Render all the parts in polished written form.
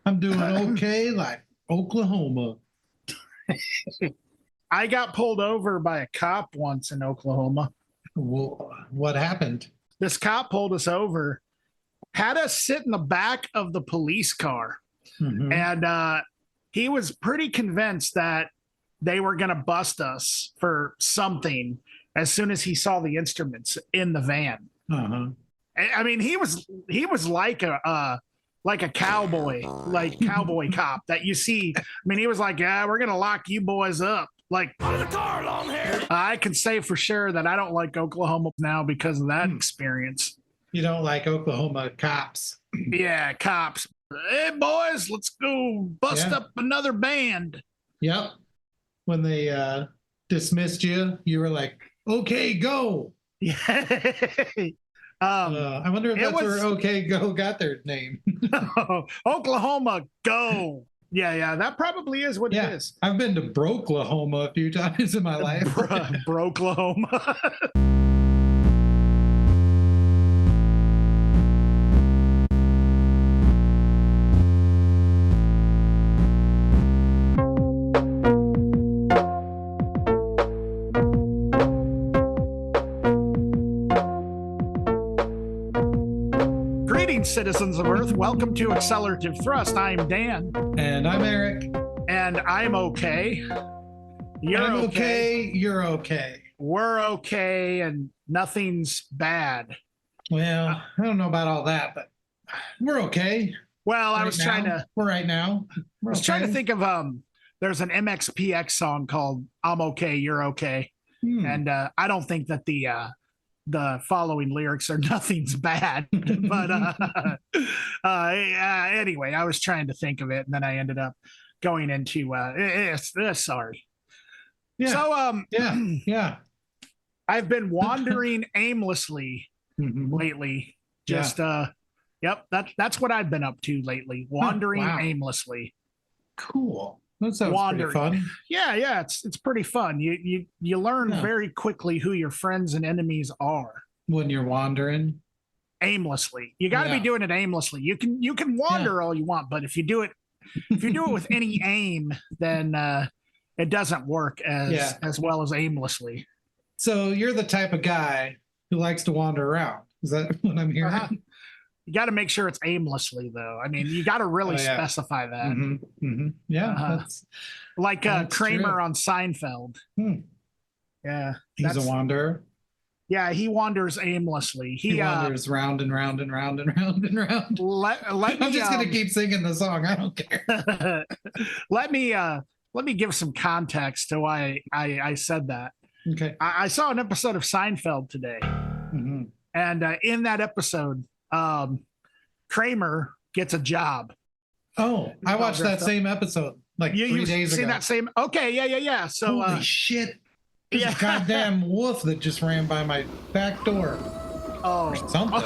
I'm doing okay, like Oklahoma. I got pulled over by a cop once in Oklahoma. Well, what happened? This cop pulled us over, had us sit in the back of the police car. Mhm. And he was pretty convinced that they were going to bust us for something as soon as he saw the instruments in the van. Uh-huh. I mean, he was like a cowboy, like cowboy cop that you see. I mean, he was like, yeah, we're going to lock you boys up. Like, out of the car, long hair. I can say for sure that I don't like Oklahoma now because of that experience. You don't like Oklahoma cops? Yeah, cops. Hey, boys, let's go bust up another band. Yep. When they dismissed you, you were like, okay, go. Yeah. I wonder if that's where OK Go got their name. Oklahoma, go. Yeah, that probably is what it is. I've been to Broklahoma a few times in my life. Broklahoma. Citizens of Earth, welcome to Accelerativ Thrust. I'm Dan. And I'm Erik. And I'm okay. I'm okay. You're okay. We're okay, and nothing's bad. Well, I don't know about all that, but we're okay. Well, right I was trying to. We're right now. I was trying to think of there's an MXPX song called "I'm Okay, You're Okay," and I don't think that the following lyrics are nothing's bad, but anyway, I was trying to think of it, and then I ended up going into sorry. Yeah. So yeah. I've been wandering aimlessly lately. Just that's what I've been up to lately. Wandering aimlessly. Cool. That sounds pretty fun. Yeah, it's pretty fun. You learn very quickly who your friends and enemies are when you're wandering aimlessly. You got to be doing it aimlessly. You can wander all you want, but if you do it with any aim, then it doesn't work as well as aimlessly. So you're the type of guy who likes to wander around. Is that what I'm hearing? You got to make sure it's aimlessly, though. I mean, you got to really specify that. Yeah, that's like Kramer on Seinfeld. Yeah, he's a wanderer. Yeah, he wanders aimlessly. He wanders round and round and round and round and round. I'm just gonna keep singing the song. I don't care. Let me give some context to why I said that. Okay. I saw an episode of Seinfeld today, and in that episode, Kramer gets a job. Oh, I watched that same episode like 3 days ago. Seen that same? Okay, yeah. So holy shit! There's a goddamn wolf that just ran by my back door. Oh, or something.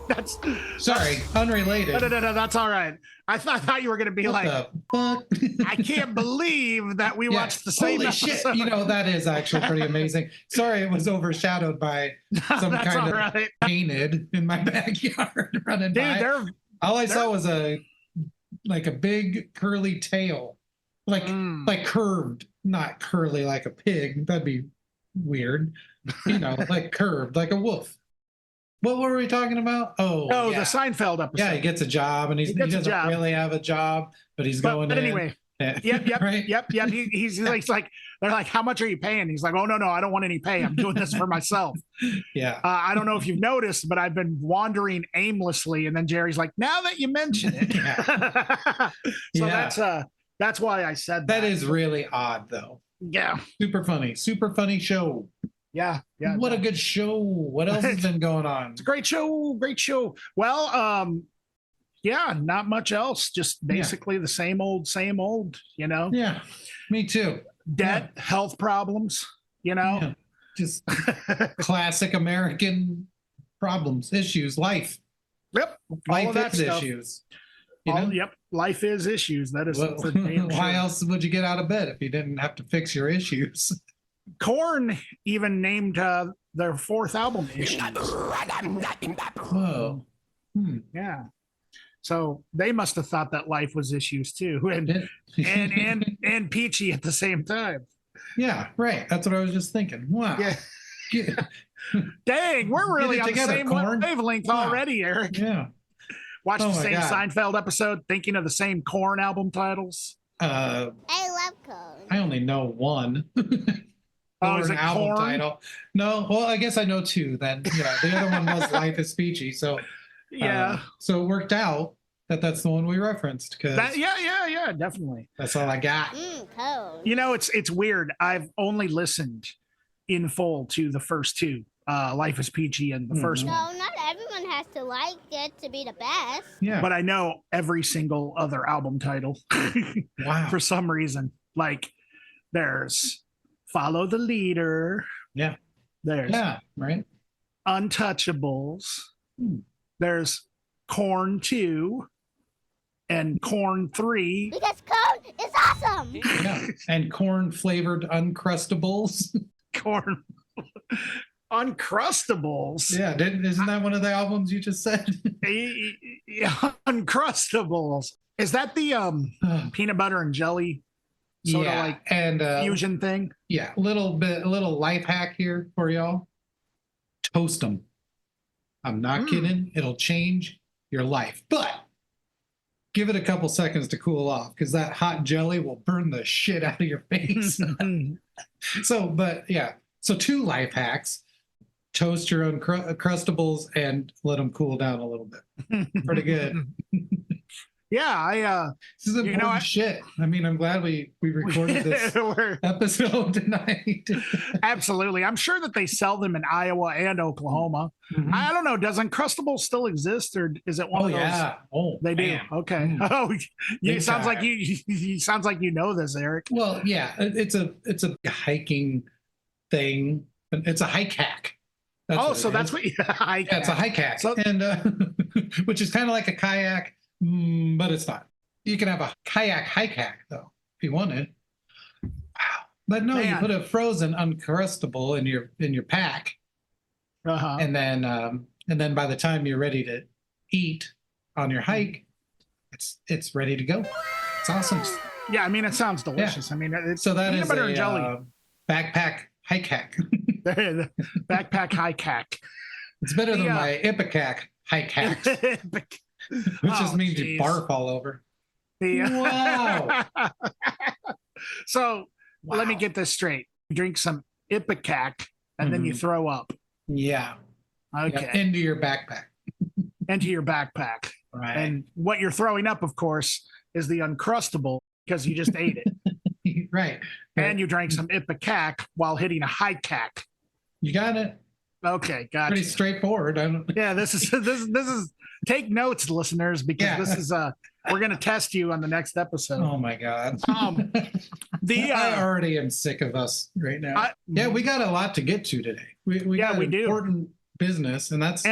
That's sorry, unrelated. No, that's all right. I thought you were gonna be what like, the fuck? I can't believe that we watched the same holy episode. Shit! That is actually pretty amazing. Sorry, it was overshadowed by some kind of painted in my backyard running by. All I saw was a big curly tail, like curved, not curly like a pig. That'd be weird. Like curved, like a wolf. What were we talking about? The Seinfeld episode. Yeah, he gets a job, and he doesn't really have a job, but he's going. But anyway, yep. Right? Yep. He's like, they're like, how much are you paying? He's like, oh no, I don't want any pay. I'm doing this for myself. Yeah. I don't know if you've noticed, but I've been wandering aimlessly, and then Jerry's like, now that you mention it. So that's why I said that. That is really odd, though. Yeah. Super funny show. Yeah. What a good show. What else has been going on? It's a great show. Well, not much else. Just basically the same old, Yeah, me too. Debt, health problems, Yeah. Just classic American problems, issues, life. Yep. Life is issues. Yep. Life is issues. That is why else would you get out of bed if you didn't have to fix your issues? Korn even named their fourth album Issues. Whoa. Yeah. So they must have thought that life was issues too, and peachy at the same time. Yeah, right. That's what I was just thinking. Wow. Yeah. Dang, we're really on the same wavelength already, Erik. Yeah. Watch the same Seinfeld episode, thinking of the same Korn album titles. I love Korn. I only know one. Is it album Korn? title? No, well, I guess I know two then. Yeah, the other one was Life is Peachy. So yeah, so it worked out that that's the one we referenced. Yeah, definitely. That's all I got. Korn. You know, it's weird. I've only listened in full to the first two, Life is Peachy and the first one. No, not everyone has to like it to be the best. Yeah, but I know every single other album title. Wow. For some reason, like there's Follow the Leader. Yeah. There's right. Untouchables. There's Korn 2 and Korn 3. Because Korn is awesome. Yeah, and corn flavored Uncrustables. Korn Uncrustables. Yeah, isn't that one of the albums you just said? Uncrustables. Is that the peanut butter and jelly sort of like and fusion thing? Yeah, a little life hack here for y'all. Toast them. I'm not kidding. It'll change your life, but give it a couple seconds to cool off because that hot jelly will burn the shit out of your face. So 2 life hacks. Toast your own Uncrustables and let them cool down a little bit. Pretty good. Yeah, this is important shit. I mean, I'm glad we recorded this episode tonight. Absolutely. I'm sure that they sell them in Iowa and Oklahoma. Mm-hmm. I don't know. Does Uncrustables still exist, or is it one of those? Yeah. Oh, they do. Okay. Oh, sounds like you sounds like you know this, Erik. Well, yeah. It's a hiking thing. It's a hike hack. That's what it's a hike hack, and which is kind of like a kayak. But it's not. You can have a kayak hike hack though, if you wanted. Wow! But no, you put a frozen Uncrustable in your pack, and then by the time you're ready to eat on your hike, it's ready to go. It's awesome. Yeah, I mean it sounds delicious. Yeah. I mean, it's so that peanut is butter a and jelly backpack hike hack. Backpack hike hack. It's better than my Ipecac hike hack. Which just means you barf all over. Wow. So let me get this straight. You drink some Ipecac and then you throw up. Yeah. Okay. Yeah, into your backpack. Into your backpack. Right. And what you're throwing up, of course, is the Uncrustable because you just ate it. Right. And you drank some Ipecac while hitting a high cack. You got it. Okay, gotcha. Pretty straightforward. Yeah, this is take notes, listeners, because this is we're gonna test you on the next episode. Oh my god. I already am sick of us right now. We got a lot to get to today. We got important business, and that's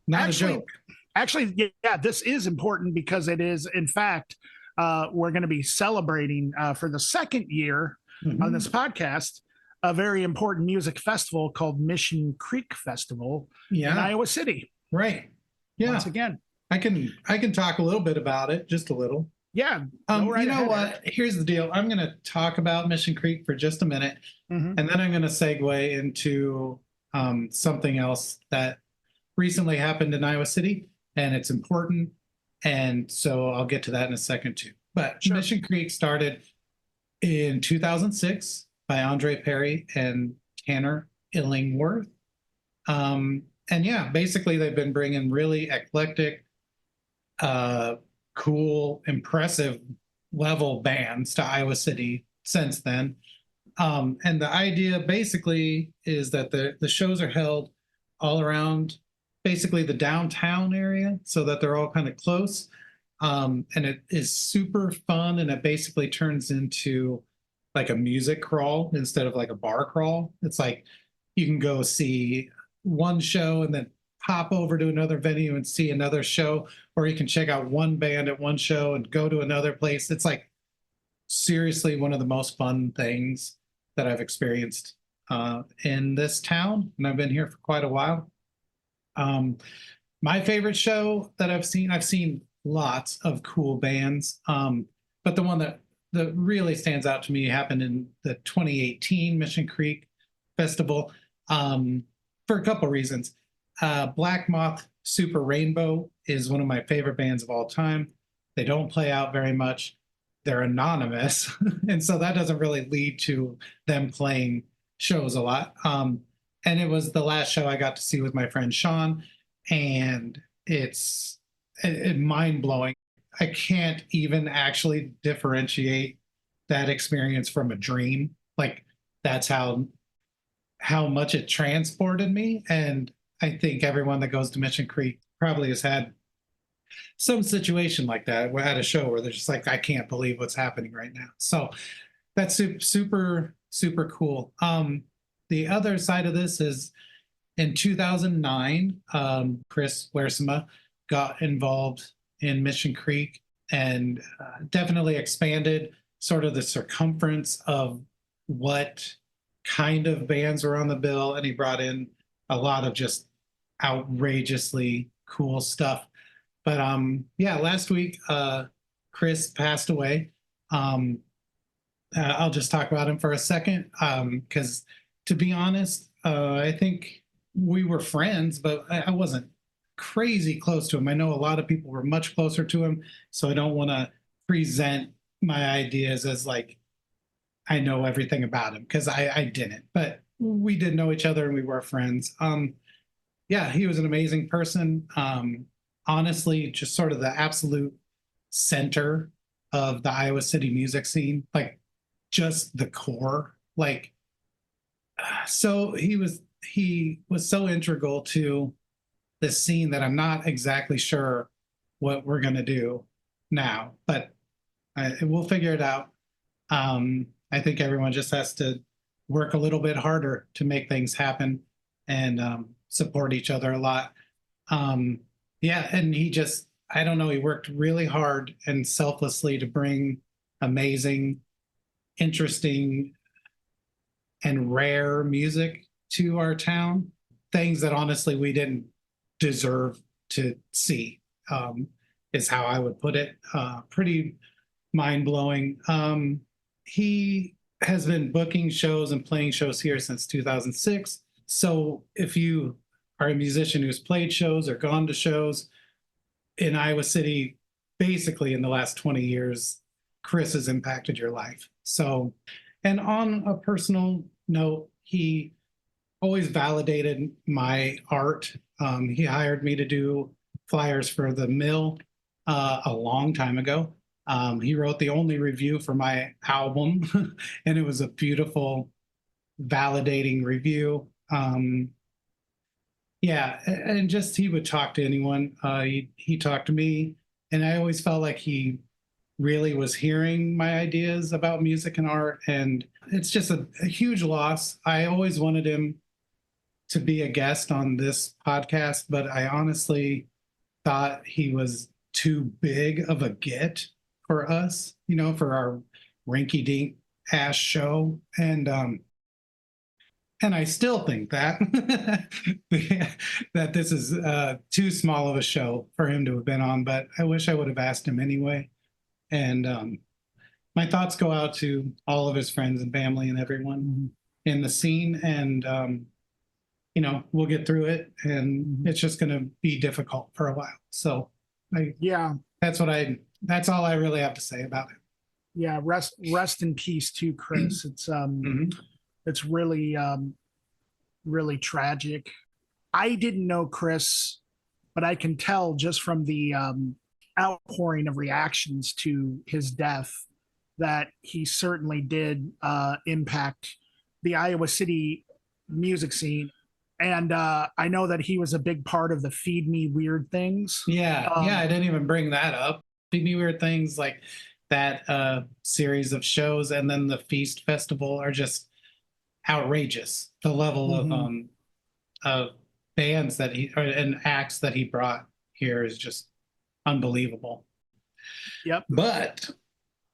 not a joke. Actually, this is important because it is, in fact, we're going to be celebrating for the second year on this podcast a very important music festival called Mission Creek Festival in Iowa City. Right. Yeah. Once again, I can talk a little bit about it, just a little. Yeah. You know what? Here's the deal. I'm going to talk about Mission Creek for just a minute, and then I'm going to segue into something else that recently happened in Iowa City, and it's important. And so I'll get to that in a second too. But Mission Creek started in 2006 by Andre Perry and Tanner Illingworth. And basically they've been bringing really eclectic, cool, impressive level bands to Iowa City since then. And the idea basically is that the shows are held all around basically the downtown area so that they're all kind of close. And it is super fun, and it basically turns into like a music crawl instead of like a bar crawl. It's like you can go see one show and then hop over to another venue and see another show, or you can check out one band at one show and go to another place. It's like seriously one of the most fun things that I've experienced in this town, and I've been here for quite a while. My favorite show that I've seen lots of cool bands. But the one that really stands out to me happened in the 2018 Mission Creek Festival, for a couple reasons. Black Moth Super Rainbow is one of my favorite bands of all time. They don't play out very much. They're anonymous. And so that doesn't really lead to them playing shows a lot. And it was the last show I got to see with my friend Sean. And it's mind-blowing. I can't even actually differentiate that experience from a dream. Like, that's how much it transported me. And I think everyone that goes to Mission Creek probably has had some situation like that. We're at a show where they're just like, I can't believe what's happening right now. So that's super, super cool. The other side of this is in 2009, Chris Wersema got involved in Mission Creek and definitely expanded sort of the circumference of what kind of bands were on the bill. And he brought in a lot of just outrageously cool stuff. But last week, Chris passed away. I'll just talk about him for a second, because to be honest, I think we were friends, but I wasn't crazy close to him. I know a lot of people were much closer to him, so I don't want to present my ideas as like I know everything about him, because I didn't. But we did know each other and we were friends. He was an amazing person. Honestly, just sort of the absolute center of the Iowa City music scene, like just the core. Like, so he was so integral to the scene that I'm not exactly sure what we're gonna do now, but we'll figure it out. I think everyone just has to work a little bit harder to make things happen and support each other a lot. And he just, I don't know, he worked really hard and selflessly to bring amazing, interesting, and rare music to our town. Things that honestly we didn't deserve to see, is how I would put it. Pretty mind-blowing. He has been booking shows and playing shows here since 2006. So if you are a musician who's played shows or gone to shows in Iowa City, basically in the last 20 years, Chris has impacted your life. So, and on a personal note, he always validated my art. He hired me to do flyers for the Mill a long time ago. He wrote the only review for my album, and it was a beautiful, validating review. And just he would talk to anyone. He talked to me, and I always felt like he really was hearing my ideas about music and art, and it's just a huge loss. I always wanted him to be a guest on this podcast, but I honestly thought he was too big of a get for us, for our rinky-dink ass show. And I still think that that this is too small of a show for him to have been on, but I wish I would have asked him anyway. And my thoughts go out to all of his friends and family and everyone in the scene. And, we'll get through it, and it's just going to be difficult for a while. So that's all I really have to say about it. Yeah. Rest in peace too, Chris. It's, it's really, really tragic. I didn't know Chris, but I can tell just from the outpouring of reactions to his death that he certainly did impact the Iowa City music scene. And I know that he was a big part of the Feed Me Weird Things. I didn't even bring that up. Feed Me Weird Things, like that series of shows, and then the Feast Festival are just outrageous. The level of bands that and acts that he brought here is just unbelievable. Yep. But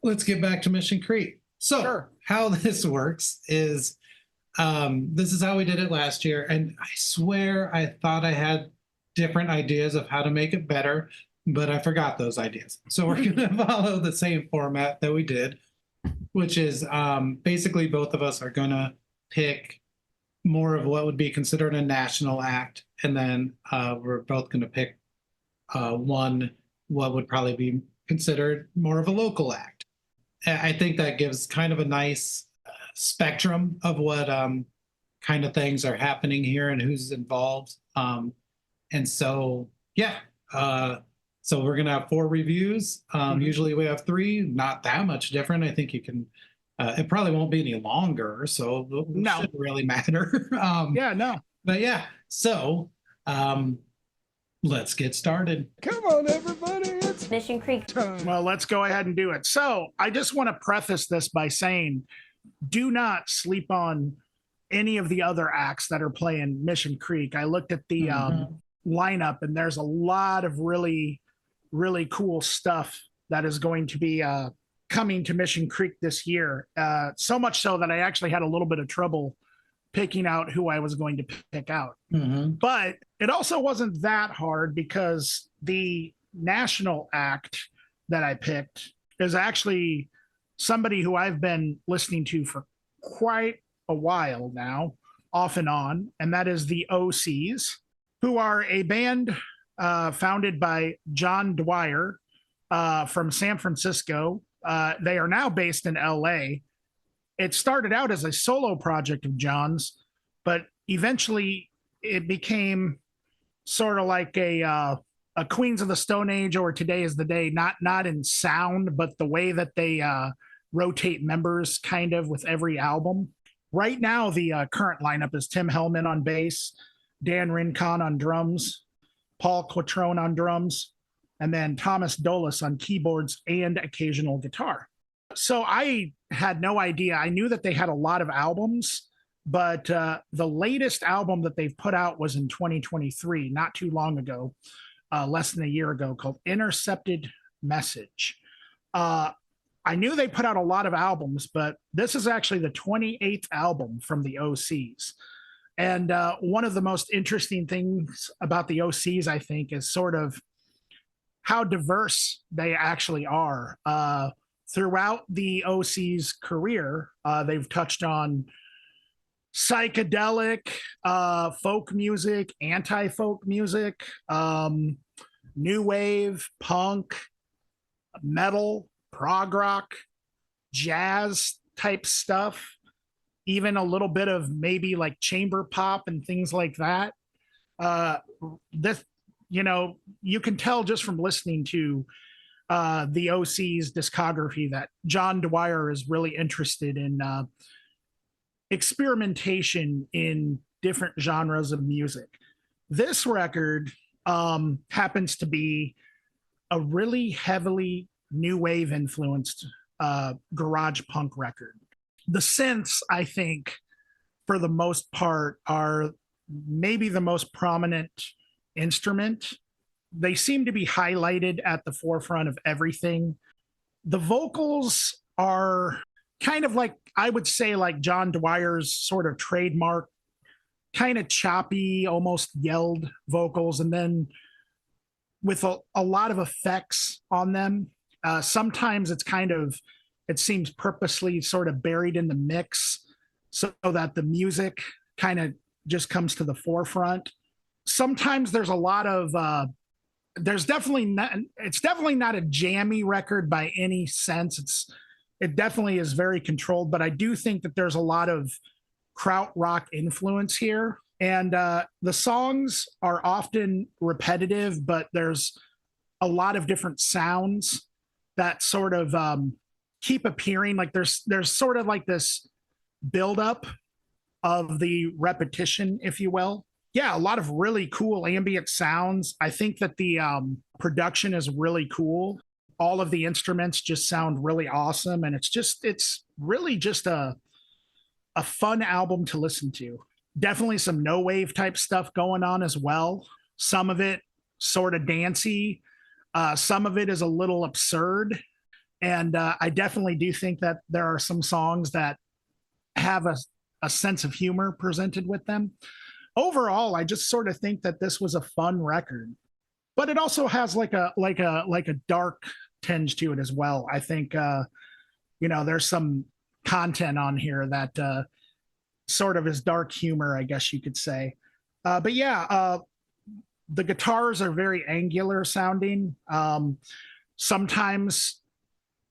let's get back to Mission Creek. So how this works is this is how we did it last year, and I swear I thought I had different ideas of how to make it better, but I forgot those ideas. So we're going to follow the same format that we did, which is basically both of us are going to pick more of what would be considered a national act. And then we're both going to pick one, what would probably be considered more of a local act. I think that gives kind of a nice spectrum of what kind of things are happening here and who's involved. And so, yeah. So we're going to have 4 reviews. Usually we have 3, not that much different. I think you can, it probably won't be any longer, so it shouldn't really matter. Yeah, no. But yeah, so let's get started. Come on, everybody. It's Mission Creek time. Well, let's go ahead and do it. So I just want to preface this by saying, do not sleep on any of the other acts that are playing Mission Creek. I looked at the lineup, and there's a lot of really, really cool stuff that is going to be coming to Mission Creek this year. So much so that I actually had a little bit of trouble picking out who I was going to pick out. But it also wasn't that hard, because the national act that I picked is actually somebody who I've been listening to for quite a while now, off and on, and that is the Osees, who are a band founded by John Dwyer from San Francisco. They are now based in LA. It started out as a solo project of John's, but eventually it became sort of like a Queens of the Stone Age or Today Is the Day, not in sound, but the way that they rotate members kind of with every album. Right now, the current lineup is Tim Hellman on bass, Dan Rincon on drums, Paul Quattrone on drums, and then Thomas Dolis on keyboards and occasional guitar. So I had no idea. I knew that they had a lot of albums, but the latest album that they've put out was in 2023, not too long ago, less than a year ago, called Intercepted Message. I knew they put out a lot of albums, but this is actually the 28th album from the Osees. And one of the most interesting things about the Osees, I think, is sort of how diverse they actually are. Throughout the Osees' career, they've touched on psychedelic, folk music, anti-folk music, new wave, punk, metal, prog rock, jazz type stuff, even a little bit of maybe like chamber pop and things like that. This, you can tell just from listening to the Osees discography that John Dwyer is really interested in experimentation in different genres of music. This record happens to be a really heavily new wave influenced garage punk record. The synths, I think, for the most part, are maybe the most prominent instrument. They seem to be highlighted at the forefront of everything. The vocals are kind of like, I would say, like John Dwyer's sort of trademark, kind of choppy, almost yelled vocals, and then with a lot of effects on them. Sometimes it seems purposely sort of buried in the mix so that the music kind of just comes to the forefront. Sometimes there's a lot of, it's definitely not a jammy record by any sense. It definitely is very controlled, but I do think that there's a lot of krautrock influence here. And the songs are often repetitive, but there's a lot of different sounds that sort of keep appearing. Like there's sort of like this buildup of the repetition, if you will. Yeah, a lot of really cool ambient sounds. I think that the production is really cool. All of the instruments just sound really awesome. And it's really just a fun album to listen to. Definitely some no wave type stuff going on as well. Some of it sort of dancey. Some of it is a little absurd. And I definitely do think that there are some songs that have a sense of humor presented with them. Overall, I just sort of think that this was a fun record. but it also has like a dark tinge to it as well. I think there's some content on here that sort of is dark humor, I guess you could say. But yeah, the guitars are very angular sounding. Sometimes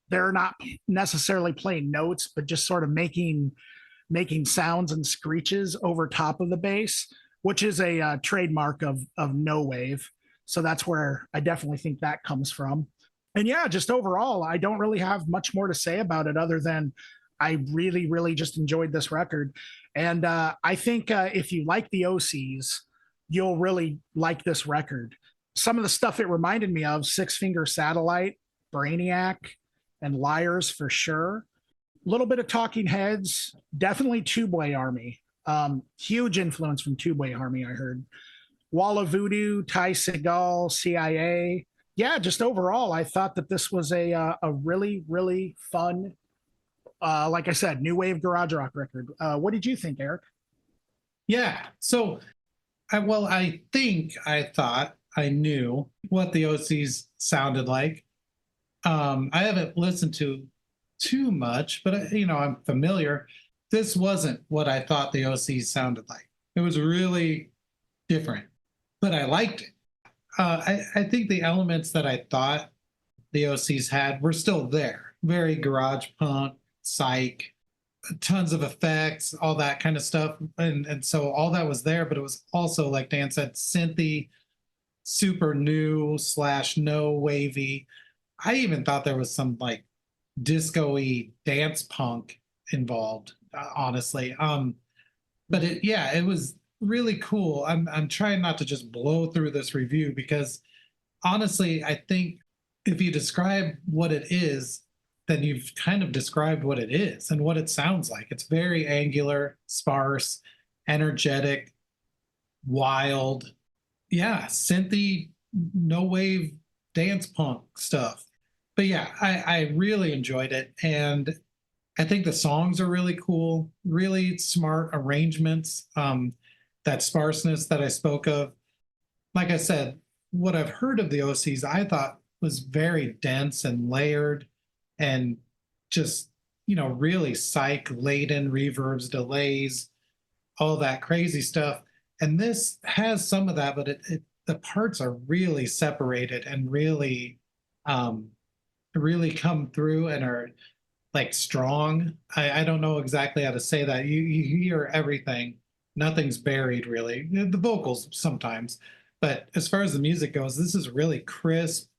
they're not necessarily playing notes, but just sort of making sounds and screeches over top of the bass, which is a trademark of no wave. So that's where I definitely think that comes from. And yeah, just overall, I don't really have much more to say about it other than I really, really just enjoyed this record. And I think if you like the Osees, you'll really like this record. Some of the stuff it reminded me of, Six Finger Satellite, Brainiac, and Liars for sure. A little bit of Talking Heads, definitely Tubeway Army. Huge influence from Tubeway Army, I heard. Wall of Voodoo, Ty Segall, CIA. Yeah, just overall, I thought that this was a really, really fun, like I said, new wave garage rock record. What did you think, Erik? Yeah, so, I thought I knew what the Osees sounded like. I haven't listened to too much, but I'm familiar. This wasn't what I thought the Osees sounded like. It was really different, but I liked it. I think the elements that I thought the Osees had were still there. Very garage punk, psych, tons of effects, all that kind of stuff. And so all that was there, but it was also, like Dan said, synthy, super new / no wavy. I even thought there was some like disco-y dance punk involved, honestly. But it was really cool. I'm trying not to just blow through this review because honestly, I think if you describe what it is, then you've kind of described what it is and what it sounds like. It's very angular, sparse, energetic, wild. Yeah, synthy, no wave dance punk stuff. But yeah, I really enjoyed it. And I think the songs are really cool, really smart arrangements. That sparseness that I spoke of. Like I said, what I've heard of the Osees, I thought was very dense and layered and just, really psych-laden reverbs, delays, all that crazy stuff. And this has some of that, but the parts are really separated and really, really come through and are like strong. I don't know exactly how to say that. You hear everything. Nothing's buried, really. The vocals sometimes, but as far as the music goes, this is really crisp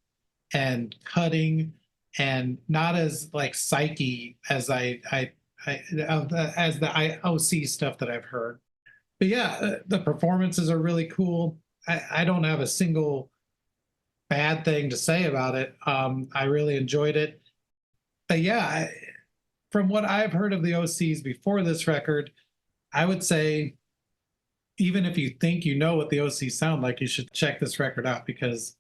and cutting, and not as like psyche as as the IOC stuff that I've heard. But yeah, the performances are really cool. I don't have a single bad thing to say about it. I really enjoyed it. But yeah, from what I've heard of the Osees before this record, I would say, even if you think you know what the Osees sound like, you should check this record out because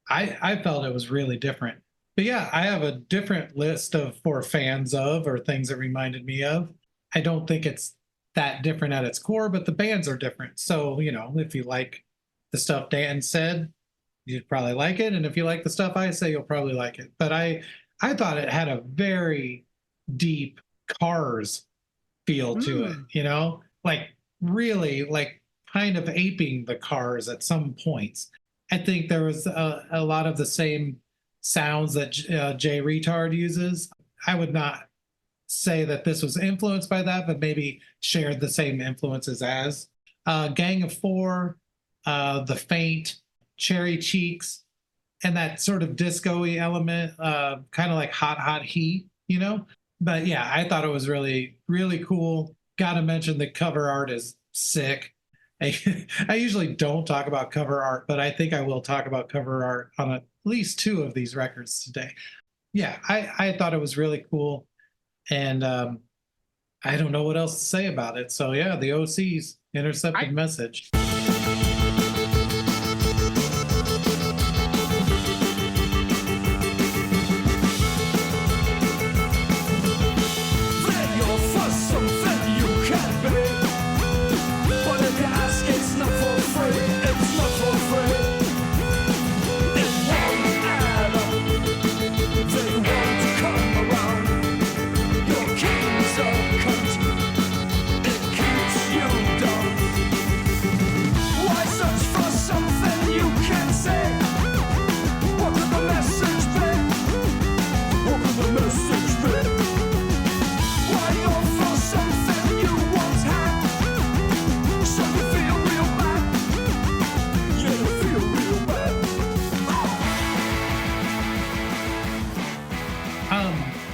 I felt it was really different. But yeah, I have a different list for fans of or things that reminded me of. I don't think it's that different at its core, but the bands are different. So, if you like the stuff Dan said, you'd probably like it. And if you like the stuff I say, you'll probably like it. But I thought it had a very deep Cars feel to it, like really like kind of aping the Cars at some points. I think there was a lot of the same sounds that Jay Retard uses. I would not say that this was influenced by that, but maybe shared the same influences as. Gang of Four, The Faint, Cherry Cheeks, and that sort of disco-y element, kind of like Hot Heat, But yeah, I thought it was really, really cool. Got to mention the cover art is sick. I usually don't talk about cover art, but I think I will talk about cover art on at least 2 of these records today. Yeah, I thought it was really cool. And I don't know what else to say about it. So yeah, the Osees, Intercepted Message.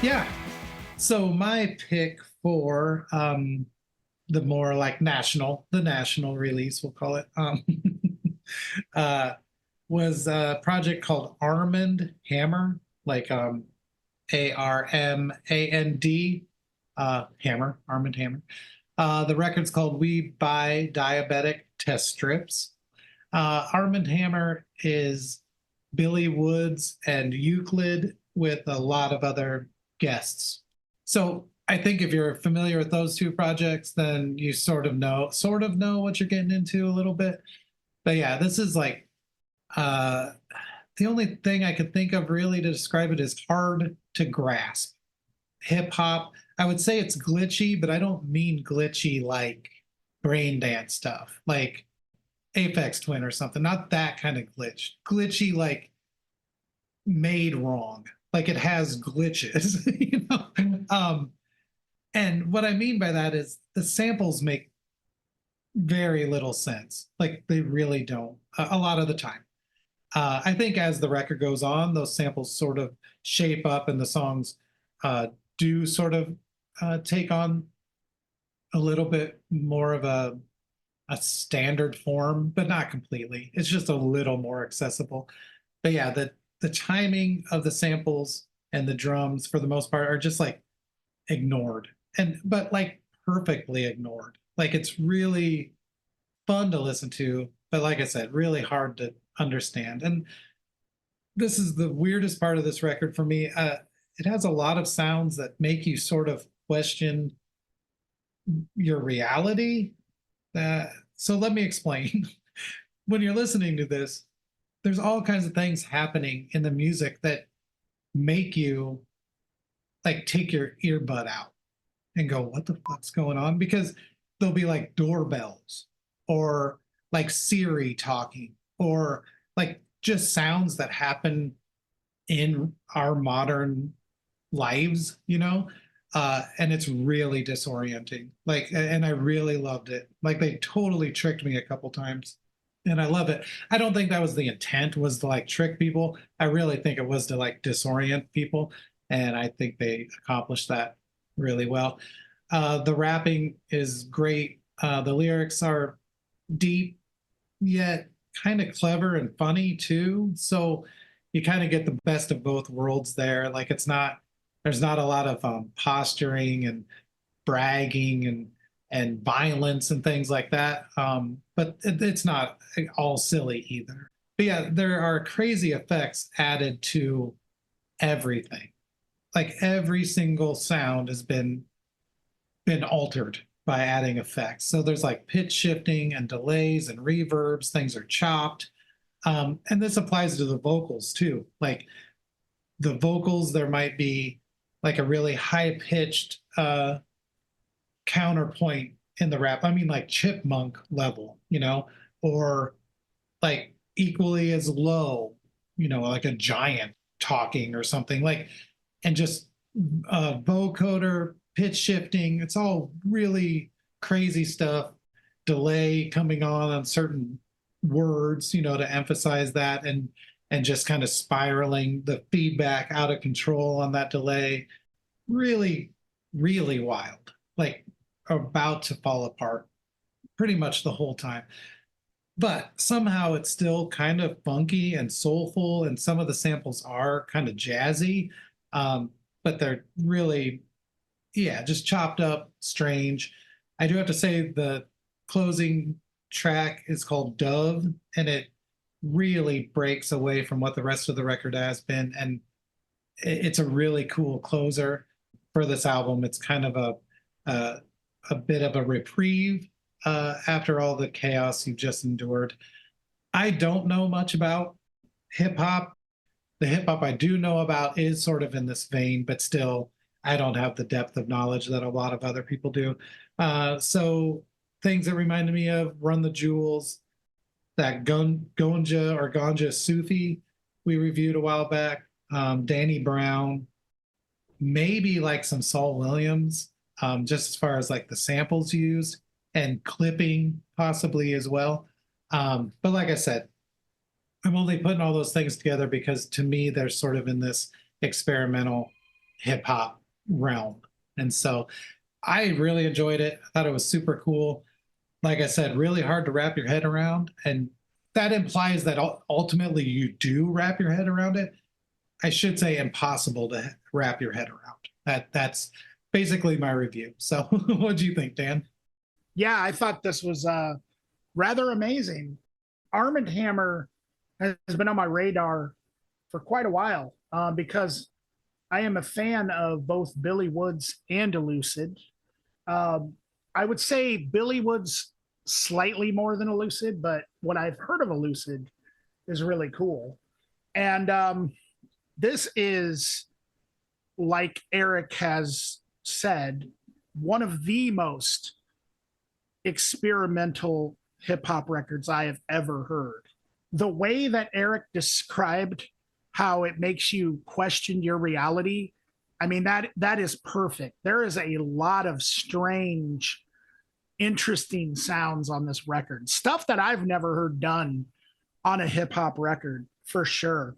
Yeah. So my pick for the more like the national release, we'll call it, was a project called Armand Hammer, like ARMAND, Hammer, Armand Hammer. The record's called We Buy Diabetic Test Strips. Armand Hammer is Billy Woods and Euclid with a lot of other guests. So I think if you're familiar with those two projects, then you sort of know what you're getting into a little bit. But yeah, this is like the only thing I could think of really to describe it is hard to grasp. Hip hop, I would say it's glitchy, but I don't mean glitchy like brain dance stuff, like Aphex Twin or something. Not that kind of glitch. Glitchy like made wrong, like it has glitches, you know. And what I mean by that is the samples make very little sense. Like they really don't a lot of the time. I think as the record goes on, those samples sort of shape up and the songs do sort of take on a little bit more of a standard form, but not completely. It's just a little more accessible. But yeah, the timing of the samples and the drums for the most part are just like ignored, but like perfectly ignored. Like it's really fun to listen to, but like I said, really hard to understand. And this is the weirdest part of this record for me. It has a lot of sounds that make you sort of question your reality. So let me explain. When you're listening to this, there's all kinds of things happening in the music that make you like take your earbud out and go, what the fuck's going on? Because there'll be like doorbells or like Siri talking or like just sounds that happen in our modern lives, you know? And it's really disorienting. Like, and I really loved it. Like they totally tricked me a couple times. And I love it. I don't think that was the intent, was to like trick people. I really think it was to like disorient people. And I think they accomplished that really well. The rapping is great. The lyrics are deep, yet kind of clever and funny too. So you kind of get the best of both worlds there. Like there's not a lot of posturing and bragging and violence and things like that. But it's not all silly either. But yeah, there are crazy effects added to everything. Like every single sound has been altered by adding effects. So there's like pitch shifting and delays and reverbs. Things are chopped. And this applies to the vocals too. Like the vocals, there might be like a really high pitched counterpoint in the rap. I mean, like chipmunk level, you know, or like equally as low, you know, like a giant talking or something like, and just vocoder, pitch shifting. It's all really crazy stuff. Delay coming on certain words, you know, to emphasize that, and just kind of spiraling the feedback out of control on that delay. Really, really wild. Like about to fall apart pretty much the whole time. But somehow it's still kind of funky and soulful, and some of the samples are kind of jazzy, but they're really, yeah, just chopped up, strange. I do have to say the closing track is called Dove, and it really breaks away from what the rest of the record has been, and it's a really cool closer for this album. It's kind of a bit of a reprieve after all the chaos you've just endured. I don't know much about hip hop. The hip hop I do know about is sort of in this vein, but still, I don't have the depth of knowledge that a lot of other people do. So things that reminded me of Run the Jewels, that Gonja or Ganja Sufi we reviewed a while back, Danny Brown, maybe like some Saul Williams, just as far as like the samples used and clipping possibly as well. But like I said, I'm only putting all those things together because to me, they're sort of in this experimental hip hop realm. And so I really enjoyed it. I thought it was super cool. Like I said, really hard to wrap your head around. And that implies that ultimately you do wrap your head around it. I should say impossible to wrap your head around. That's basically my review. So what do you think, Dan? Yeah, I thought this was rather amazing. Armand Hammer has been on my radar for quite a while because I am a fan of both Billy Woods and Elucid. I would say Billy Woods slightly more than Elucid, but what I've heard of Elucid is really cool. And this is, like Erik has said, one of the most experimental hip hop records I have ever heard. The way that Erik described how it makes you question your reality, I mean, that is perfect. There is a lot of strange, interesting sounds on this record. Stuff that I've never heard done on a hip hop record, for sure.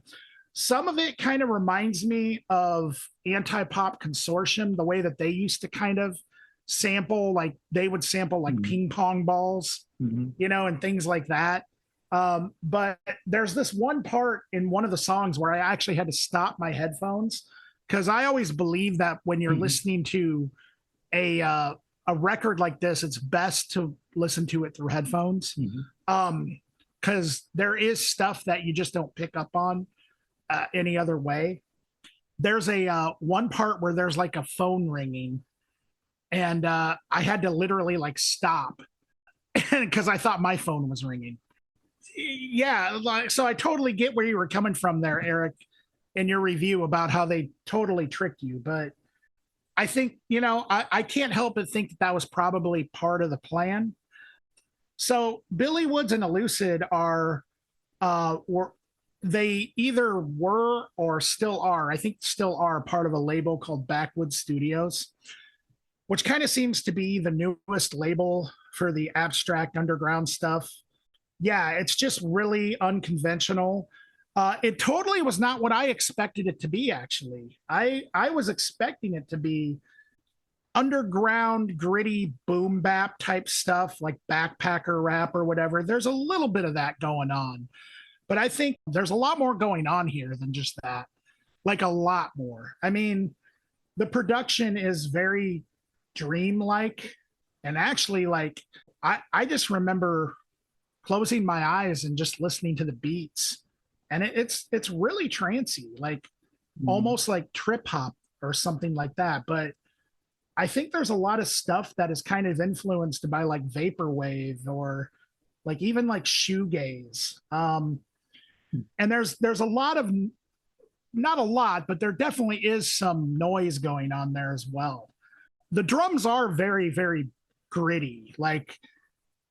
Some of it kind of reminds me of Anti-Pop Consortium, the way that they used to kind of sample, like they would sample like ping pong balls, you know, and things like that. But there's this one part in one of the songs where I actually had to stop my headphones because I always believe that when you're listening to a record like this, it's best to listen to it through headphones because there is stuff that you just don't pick up on any other way. There's a one part where there's like a phone ringing, and I had to literally like stop because I thought my phone was ringing. Yeah, like, so I totally get where you were coming from there, Erik, in your review about how they totally tricked you. But I think, you know, I can't help but think that was probably part of the plan. So Billy Woods and Elucid they either were or still are, I think still are part of a label called Backwoods Studios, which kind of seems to be the newest label for the abstract underground stuff. Yeah, it's just really unconventional. It totally was not what I expected it to be, actually. I was expecting it to be underground, gritty, boom bap type stuff, like backpacker rap or whatever. There's a little bit of that going on. But I think there's a lot more going on here than just that. Like a lot more. I mean, the production is very dreamlike. And actually, like, I just remember closing my eyes and just listening to the beats. And it's really trancy, like almost like trip hop or something like that. But I think there's a lot of stuff that is kind of influenced by like vaporwave or like even like shoegaze. And there's a lot of, not a lot, but there definitely is some noise going on there as well. The drums are very, very gritty. Like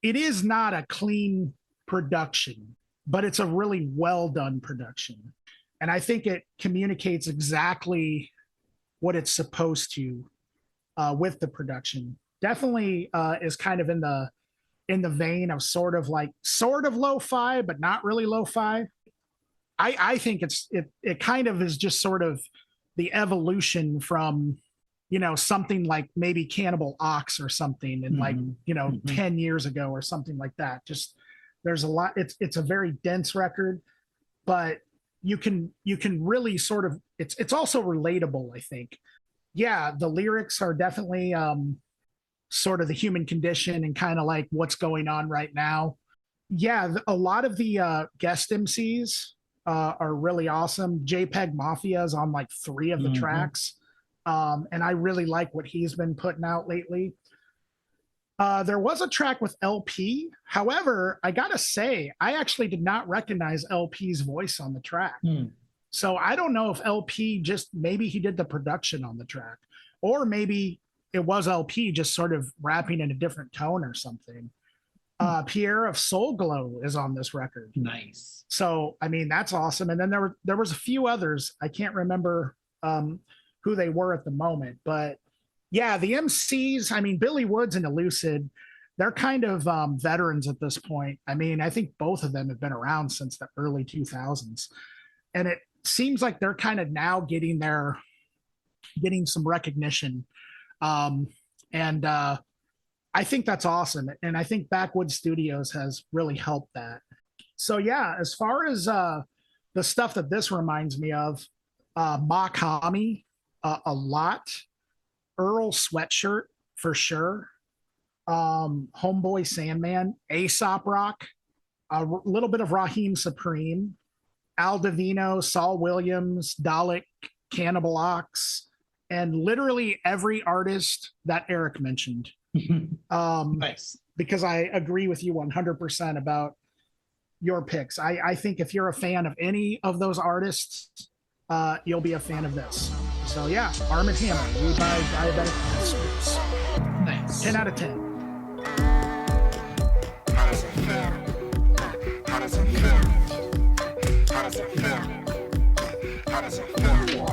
it is not a clean production, but it's a really well done production. And I think it communicates exactly what it's supposed to with the production. Definitely is kind of in the vein of sort of lo-fi, but not really lo-fi. I think it kind of is just sort of the evolution from, you know, something like maybe Cannibal Ox or something in like, you know, 10 years ago or something like that. Just there's a lot. It's a very dense record, but you can really sort of, it's also relatable, I think. Yeah, the lyrics are definitely sort of the human condition and kind of like what's going on right now. Yeah, a lot of the guest MCs are really awesome. JPEG Mafia is on like 3 of the tracks. And I really like what he's been putting out lately. There was a track with LP. However, I gotta say, I actually did not recognize LP's voice on the track. So I don't know if LP maybe he did the production on the track, or maybe it was LP just sort of rapping in a different tone or something. Pierre of Soul Glow is on this record. Nice. So, I mean, that's awesome. And then there was a few others. I can't remember who they were at the moment, but yeah, the MCs, I mean, Billy Woods and Elucid, they're kind of veterans at this point. I mean, I think both of them have been around since the early 2000s. And it seems like they're kind of now getting their getting some recognition. And I think that's awesome. And I think Backwoods Studios has really helped that. So yeah, as far as the stuff that this reminds me of, Makami, a lot, Earl Sweatshirt for sure, Homeboy Sandman, Aesop Rock, a little bit of Raheem Supreme, Al Divino, Saul Williams, Dalek, Cannibal Ox, and literally every artist that Erik mentioned. Nice. Because I agree with you 100% about your picks. I think if you're a fan of any of those artists, you'll be a fan of this. So yeah, Arm & Hammer, we buy Diabetic Masters. Nice. 10 out of 10. How does it feel? How does it feel? How does it feel? How does it feel?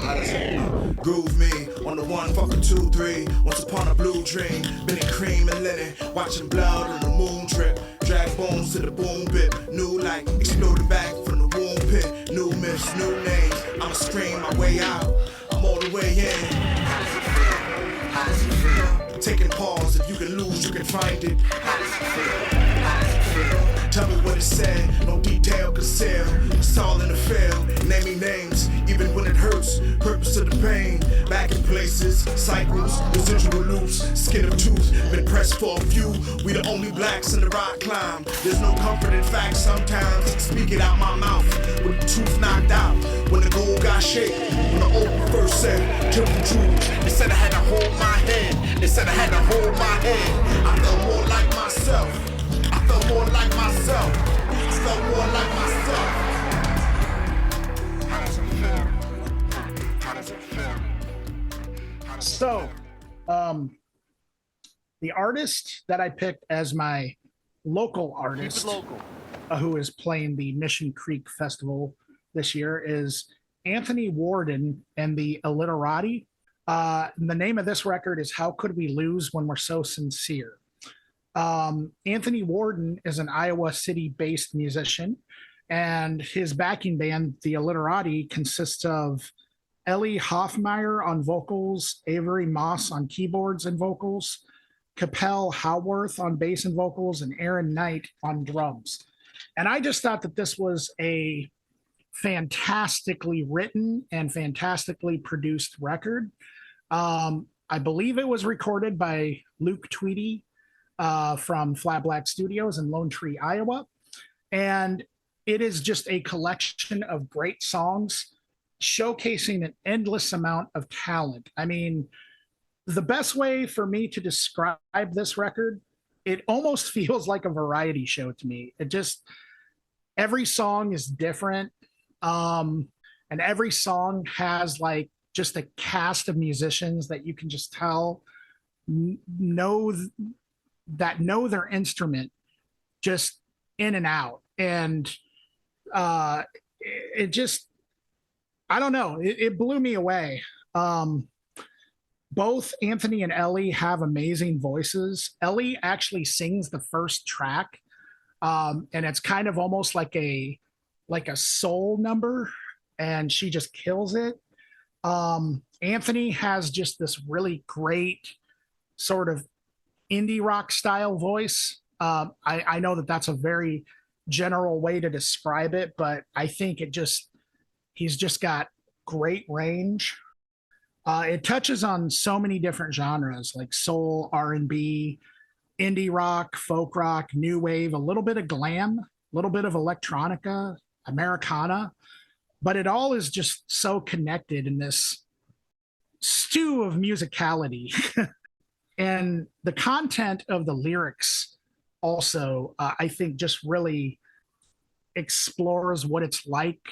How does it groove me on the 1, 2, 3. Once upon a blue dream, been in cream and linen, watching blood on the moon trip. Drag bones to the boom bip, new light exploded back from the womb pit. New myths, new names. I'ma scream my way out. I'm all the way in. How does it feel? How does it feel? Taking pause, if you can lose, you can find it. How does it feel? How does it feel? Tell me what it said, no detail concealed. It's all in the field, naming names, even when it hurts. Purpose of the pain, back in places, cycles, residual loops, skin of tooth, been pressed for a few. We the only blacks in the rock climb. There's no comfort in facts sometimes. Speak it out my mouth, with the truth knocked out. When the gold got shaped, when the old first said, kill the truth. They said I had to hold my head, they said I had to hold my head. I felt more like myself. I felt more like myself. I felt more like myself. How does it feel? How does it feel? So, the artist that I picked as my local artist, who is playing the Mission Creek Festival this year, is Anthony Worden and the Illiterati. The name of this record is How Could We Lose When We're So Sincere? Anthony Worden is an Iowa City-based musician, and his backing band, the Illiterati, consists of Ellie Hoffmeyer on vocals, Avery Moss on keyboards and vocals, Capel Howarth on bass and vocals, and Aaron Knight on drums. And I just thought that this was a fantastically written and fantastically produced record. I believe it was recorded by Luke Tweedy from Flat Black Studios in Lone Tree, Iowa. And it is just a collection of great songs showcasing an endless amount of talent. I mean, the best way for me to describe this record, it almost feels like a variety show to me. It just, every song is different. And every song has like just a cast of musicians that you can just tell know their instrument just in and out. And it just, I don't know, it blew me away. Both Anthony and Ellie have amazing voices. Ellie actually sings the first track, and it's kind of almost like a soul number, and she just kills it. Anthony has just this really great sort of indie rock style voice. I know that that's a very general way to describe it, but I think he's just got great range. It touches on so many different genres like soul, R&B, indie rock, folk rock, new wave, a little bit of glam, a little bit of electronica, Americana, but it all is just so connected in this stew of musicality. And the content of the lyrics also, I think, just really explores what it's like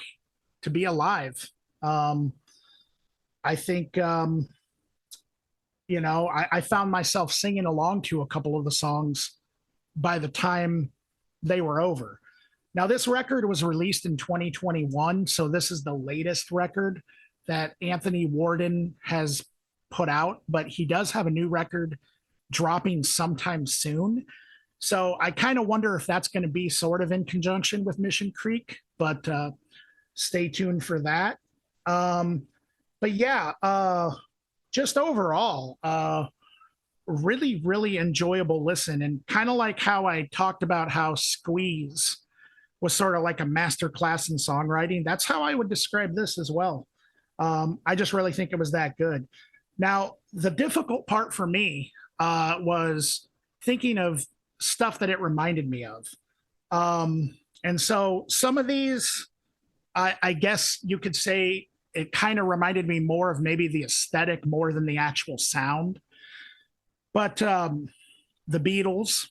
to be alive. I think, I found myself singing along to a couple of the songs by the time they were over. Now, this record was released in 2021, so this is the latest record that Anthony Worden has put out, but he does have a new record dropping sometime soon. So I kind of wonder if that's going to be sort of in conjunction with Mission Creek, but stay tuned for that. But yeah, just overall, really, really enjoyable listen. And kind of like how I talked about how Squeeze was sort of like a master class in songwriting. That's how I would describe this as well. I just really think it was that good. Now, the difficult part for me was thinking of stuff that it reminded me of. And so some of these, I guess you could say it kind of reminded me more of maybe the aesthetic more than the actual sound. But the Beatles,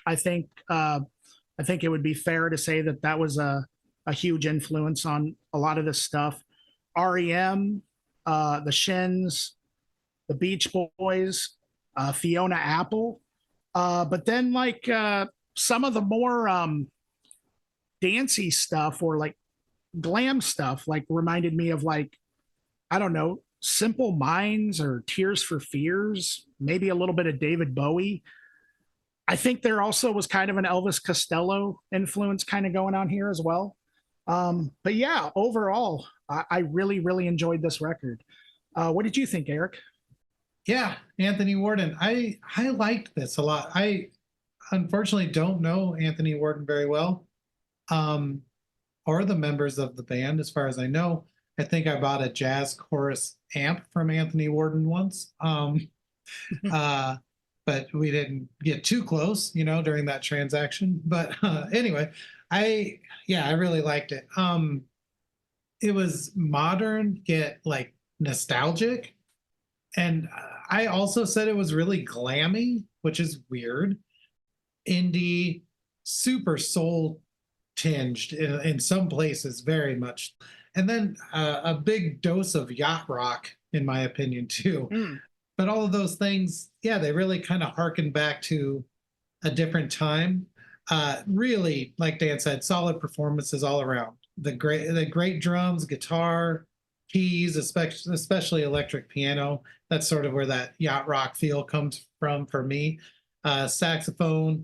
I think it would be fair to say that that was a huge influence on a lot of this stuff. REM, the Shins, the Beach Boys, Fiona Apple. But then like some of the more dancey stuff or like glam stuff like reminded me of like, I don't know, Simple Minds or Tears for Fears, maybe a little bit of David Bowie. I think there also was kind of an Elvis Costello influence kind of going on here as well. But yeah, overall, I really, really enjoyed this record. What did you think, Erik? Yeah, Anthony Worden. I liked this a lot. I unfortunately don't know Anthony Worden very well, or the members of the band, as far as I know. I think I bought a jazz chorus amp from Anthony Worden once. But we didn't get too close, during that transaction. But anyway, I really liked it. It was modern, yet like nostalgic. And I also said it was really glammy, which is weird. Indie, super soul tinged in some places, very much. And then a big dose of yacht rock, in my opinion, too. But all of those things, yeah, they really kind of harken back to a different time. Really, like Dan said, solid performances all around. The great drums, guitar, keys, especially electric piano. That's sort of where that yacht rock feel comes from for me. Saxophone.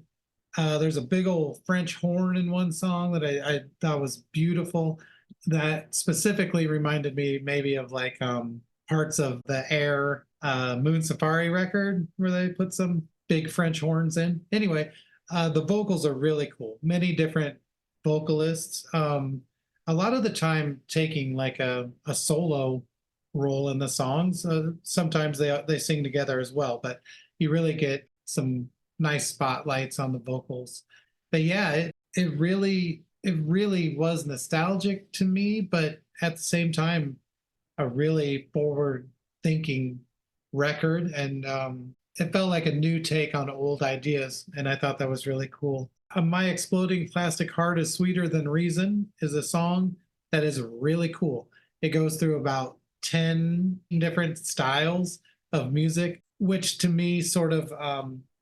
There's a big old French horn in one song that I thought was beautiful. That specifically reminded me maybe of like parts of the Air Moon Safari record where they put some big French horns in. Anyway, the vocals are really cool. Many different vocalists. A lot of the time taking like a solo role in the songs. Sometimes they sing together as well, but you really get some nice spotlights on the vocals. But yeah, it really was nostalgic to me, but at the same time, a really forward thinking record. And it felt like a new take on old ideas. And I thought that was really cool. My Exploding Plastic Heart is Sweeter Than Reason is a song that is really cool. It goes through about 10 different styles of music, which to me sort of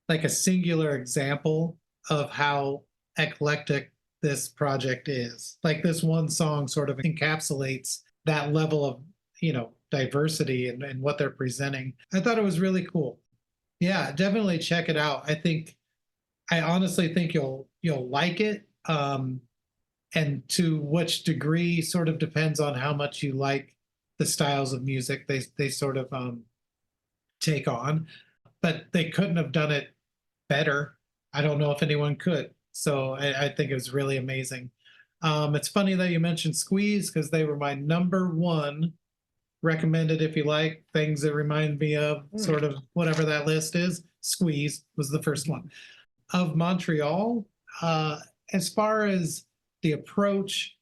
like a singular example of how eclectic this project is. Like this one song sort of encapsulates that level of, diversity and what they're presenting. I thought it was really cool. Yeah, definitely check it out. I honestly think you'll like it. And to which degree sort of depends on how much you like the styles of music they sort of take on. But they couldn't have done it better. I don't know if anyone could. So I think it was really amazing. It's funny that you mentioned Squeeze because they were my number one recommended if you like things that remind me of sort of whatever that list is. Squeeze was the first one. Of Montreal, as far as the approach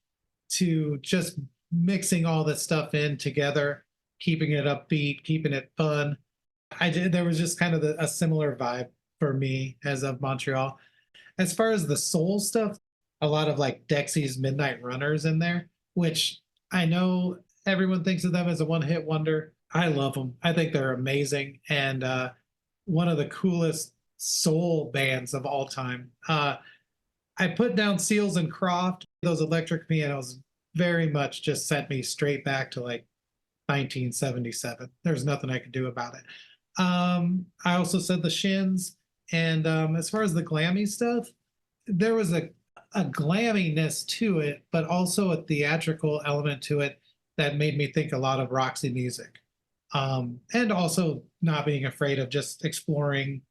to just mixing all this stuff in together, keeping it upbeat, keeping it fun, there was just kind of a similar vibe for me as Of Montreal. As far as the soul stuff, a lot of like Dexy's Midnight Runners in there, which I know everyone thinks of them as a one-hit wonder. I love them. I think they're amazing and one of the coolest soul bands of all time. I put down Seals and Croft. Those electric pianos very much just sent me straight back to like 1977. There's nothing I could do about it. I also said the Shins. And as far as the glammy stuff, there was a glamminess to it, but also a theatrical element to it that made me think a lot of Roxy Music. And also not being afraid of just exploring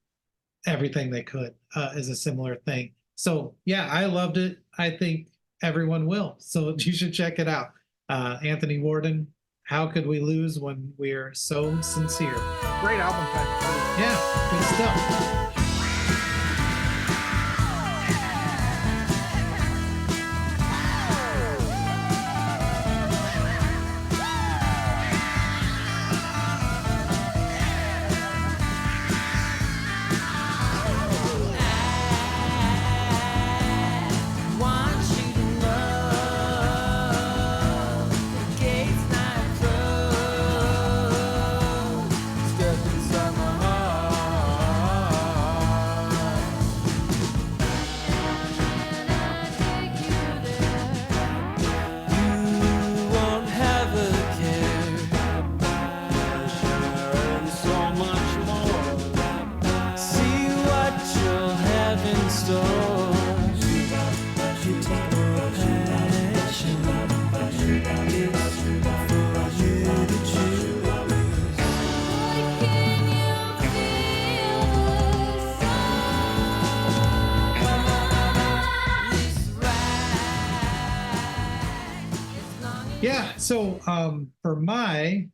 everything they could is a similar thing. So yeah, I loved it. I think everyone will. So you should check it out. Anthony Worden, How Could We Lose When We're So Sincere? Great album title. Yeah, good stuff. Yeah, so for my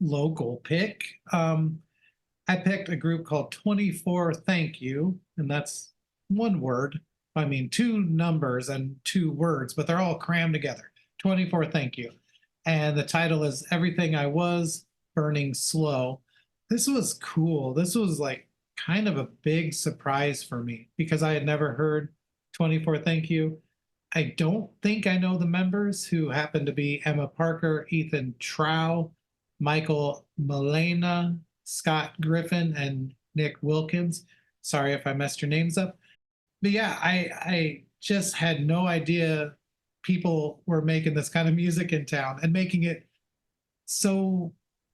local pick, I picked a group called 24thankyou, and that's one word. I mean, two numbers and two words, but they're all crammed together. 24thankyou. And the title is Everything I Was, Burning Slow. This was cool. This was like kind of a big surprise for me because I had never heard 24thankyou. I don't think I know the members, who happen to be Emma Parker, Ethan Trow, Michael Milena, Scott Griffin, and Nick Wilkins. Sorry if I messed your names up. But yeah, I just had no idea people were making this kind of music in town and making it so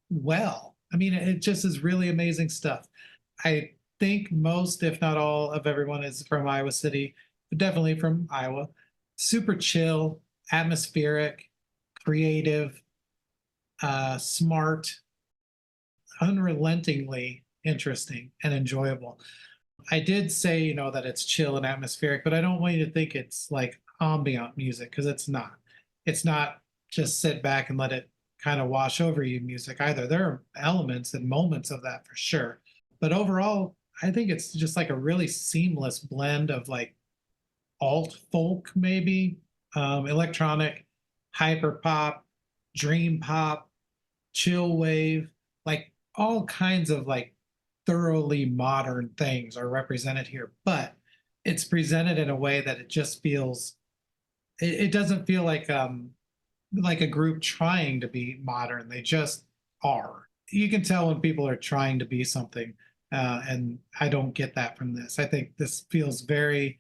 well. I mean, it just is really amazing stuff. I think most, if not all, of everyone is from Iowa City, but definitely from Iowa. Super chill, atmospheric, creative, smart, unrelentingly interesting and enjoyable. I did say, you know, that it's chill and atmospheric, but I don't want you to think it's like ambient music, because it's not. It's not just sit back and let it kind of wash over you music either. There are elements and moments of that for sure. But overall, I think it's just like a really seamless blend of like alt folk, maybe electronic, hyper pop, dream pop, chill wave, like all kinds of like thoroughly modern things are represented here, but it's presented in a way that it just feels, it doesn't feel like a group trying to be modern. They just are. You can tell when people are trying to be something, and I don't get that from this. I think this feels very,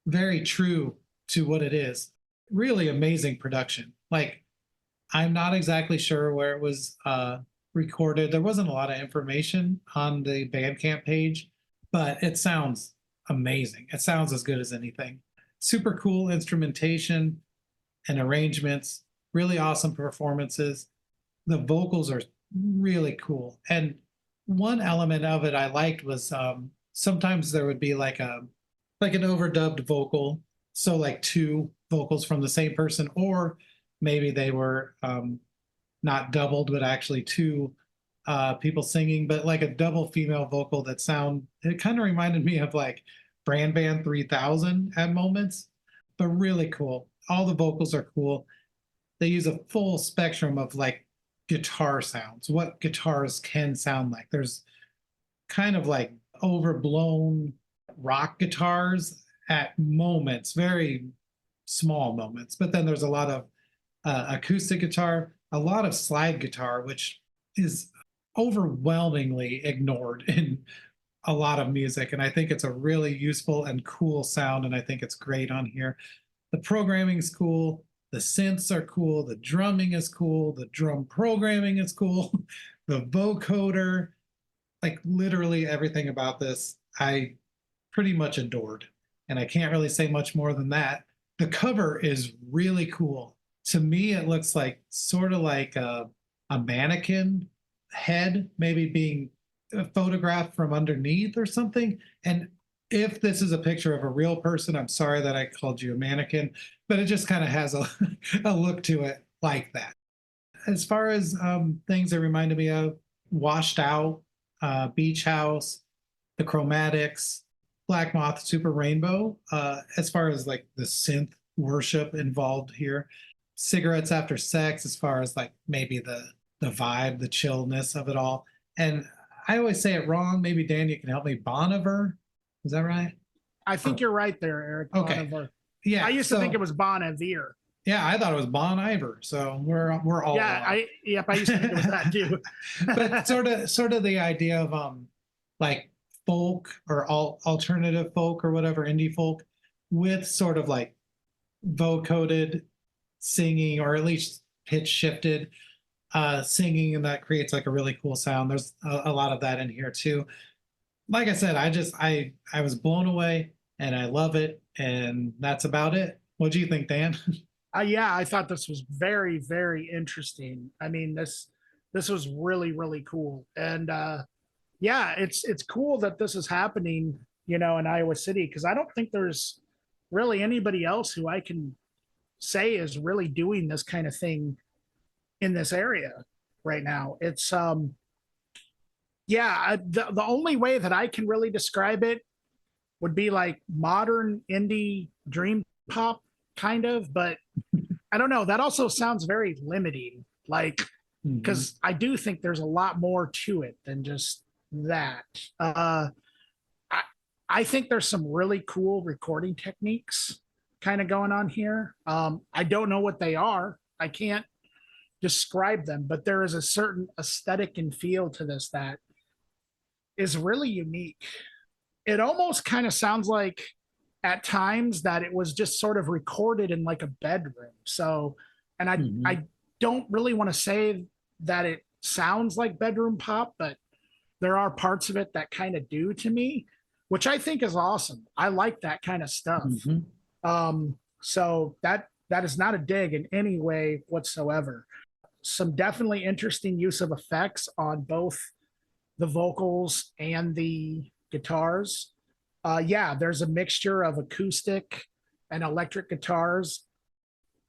very true to what it is. Really amazing production. Like, I'm not exactly sure where it was recorded. There wasn't a lot of information on the Bandcamp page, but it sounds amazing. It sounds as good as anything. Super cool instrumentation and arrangements, really awesome performances. The vocals are really cool. And one element of it I liked was sometimes there would be like an overdubbed vocal. So like two vocals from the same person, or maybe they were not doubled, but actually two people singing, but like a double female vocal that it kind of reminded me of like Brand Band 3000 at moments, but really cool. All the vocals are cool. They use a full spectrum of like guitar sounds, what guitars can sound like. There's kind of like overblown rock guitars at moments, very small moments, but then there's a lot of acoustic guitar, a lot of slide guitar, which is overwhelmingly ignored in a lot of music. And I think it's a really useful and cool sound, and I think it's great on here. The programming is cool. The synths are cool. The drumming is cool. The drum programming is cool. The vocoder, like literally everything about this, I pretty much adored. And I can't really say much more than that. The cover is really cool to me, it looks like sort of like a mannequin head, maybe being photographed from underneath or something. And if this is a picture of a real person, I'm sorry that I called you a mannequin, but it just kind of has a look to it like that. As far as things that reminded me of, Washed Out, Beach House, The Chromatics, Black Moth, Super Rainbow, as far as like the synth worship involved here. Cigarettes After Sex, as far as like maybe the vibe, the chillness of it all. And I always say it wrong. Maybe Dan, you can help me. Boniver, is that right? I think you're right there, Eric. Okay. Boniver. Yeah. I used to think it was Bon Iver. Yeah, I thought it was Bon Iver. So we're all yeah. wrong. I used to think it was that too. But sort of the idea of like folk or alternative folk or whatever, indie folk, with sort of like vocoded singing, or at least pitch shifted singing, and that creates like a really cool sound. There's a lot of that in here too. Like I said, I was blown away and I love it, and that's about it. What do you think, Dan? Yeah, I thought this was very, very interesting. I mean, this was really, really cool. And yeah, it's cool that this is happening, in Iowa City, because I don't think there's really anybody else who I can say is really doing this kind of thing in this area right now. It's the only way that I can really describe it would be like modern indie dream pop kind of, but I don't know, that also sounds very limiting, like, because I do think there's a lot more to it than just that. I think there's some really cool recording techniques kind of going on here. I don't know what they are. I can't describe them, but there is a certain aesthetic and feel to this that is really unique. It almost kind of sounds like at times that it was just sort of recorded in like a bedroom. So, and I don't really want to say that it sounds like bedroom pop, but there are parts of it that kind of do to me, which I think is awesome. I like that kind of stuff. So that is not a dig in any way whatsoever. Some definitely interesting use of effects on both the vocals and the guitars. There's a mixture of acoustic and electric guitars.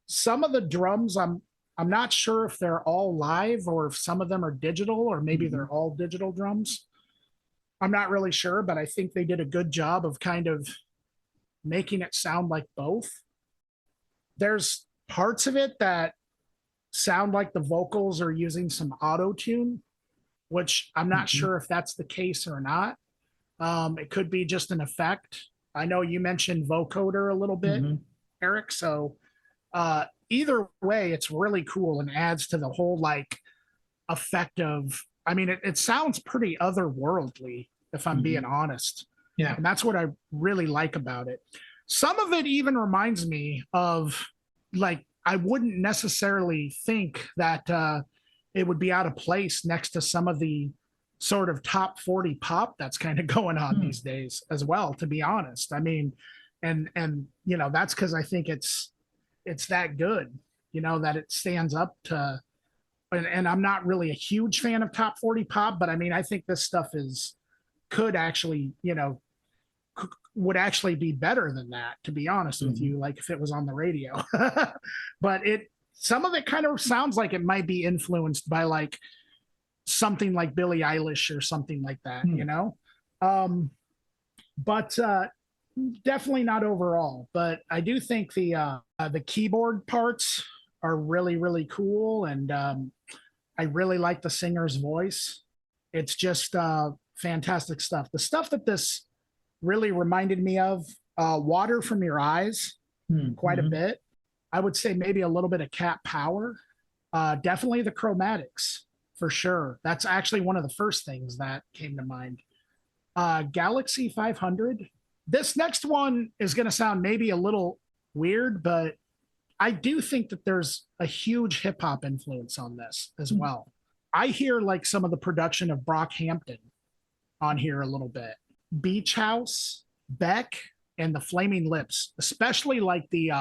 Some of the drums, I'm not sure if they're all live or if some of them are digital, or maybe they're all digital drums. I'm not really sure, but I think they did a good job of kind of making it sound like both. There's parts of it that sound like the vocals are using some auto tune, which I'm not sure if that's the case or not. It could be just an effect. I know you mentioned vocoder a little bit, Eric. So either way, it's really cool and adds to the whole like effect of, I mean, it sounds pretty otherworldly, if I'm being honest. Yeah. And that's what I really like about it. Some of it even reminds me of, like, I wouldn't necessarily think that it would be out of place next to some of the sort of top 40 pop that's kind of going on these days as well, to be honest. I mean, and that's because I think it's that good, that it stands up to, and I'm not really a huge fan of top 40 pop, but I mean, I think this stuff could actually, would actually be better than that, to be honest with you, like if it was on the radio. But some of it kind of sounds like it might be influenced by like something like Billie Eilish or something like that, but definitely not overall. But I do think the keyboard parts are really, really cool. And I really like the singer's voice. It's just fantastic stuff. The stuff that this really reminded me of, Water From Your Eyes, quite a bit. I would say maybe a little bit of Cat Power. Definitely the Chromatics, for sure. That's actually one of the first things that came to mind. Galaxy 500. This next one is going to sound maybe a little weird, but I do think that there's a huge hip hop influence on this as well. I hear like some of the production of Brockhampton on here a little bit. Beach House, Beck, and the Flaming Lips, especially like the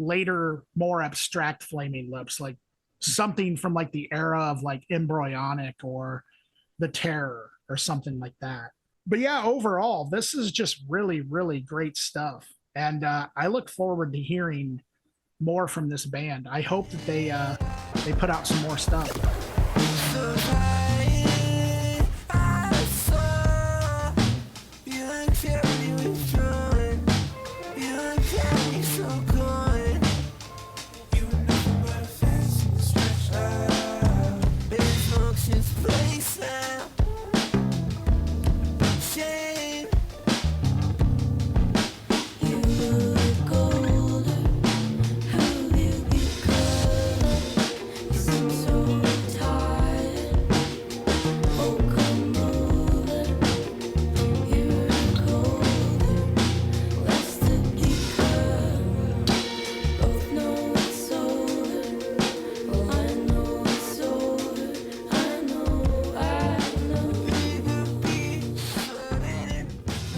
later, more abstract flaming lips, like something from like the era of like embryonic or the Terror or something like that. But yeah, overall, this is just really, really great stuff. And I look forward to hearing more from this band. I hope that they put out some more stuff.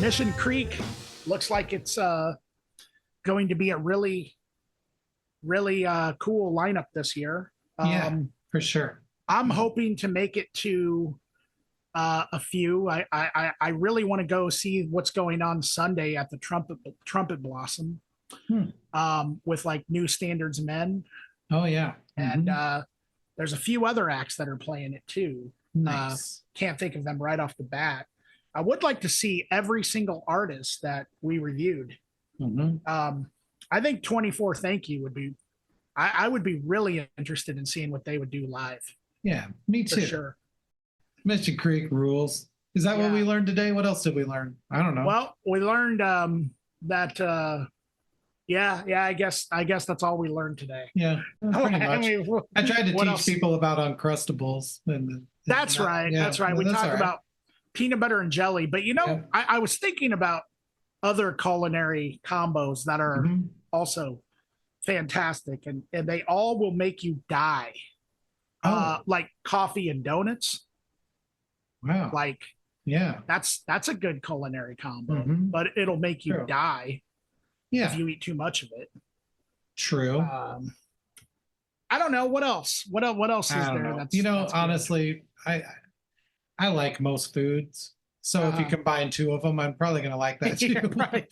Mission Creek looks like it's going to be a really, really cool lineup this year. Yeah, for sure. I'm hoping to make it to a few. I really want to go see what's going on Sunday at the Trumpet Blossom with like New Standards Men. Oh yeah, and there's a few other acts that are playing it too. Nice. Can't think of them right off the bat. I would like to see every single artist that we reviewed. I think 24 Thank You would be, I would be really interested in seeing what they would do live. Yeah, me too. For sure. Mission Creek rules. Is that what we learned today? What else did we learn? I don't know. Well, we learned that, I guess that's all we learned today. Yeah, pretty much. I tried to teach people about Uncrustables. That's right. We talked about peanut butter and jelly, but I was thinking about other culinary combos that are also fantastic, and they all will make you die. Like coffee and donuts. Wow. Like, that's a good culinary combo, but it'll make you die if you eat too much of it. True. I don't know what else. What else is there? That's honestly, I like most foods. So if you combine two of them, I'm probably going to like that too. Right.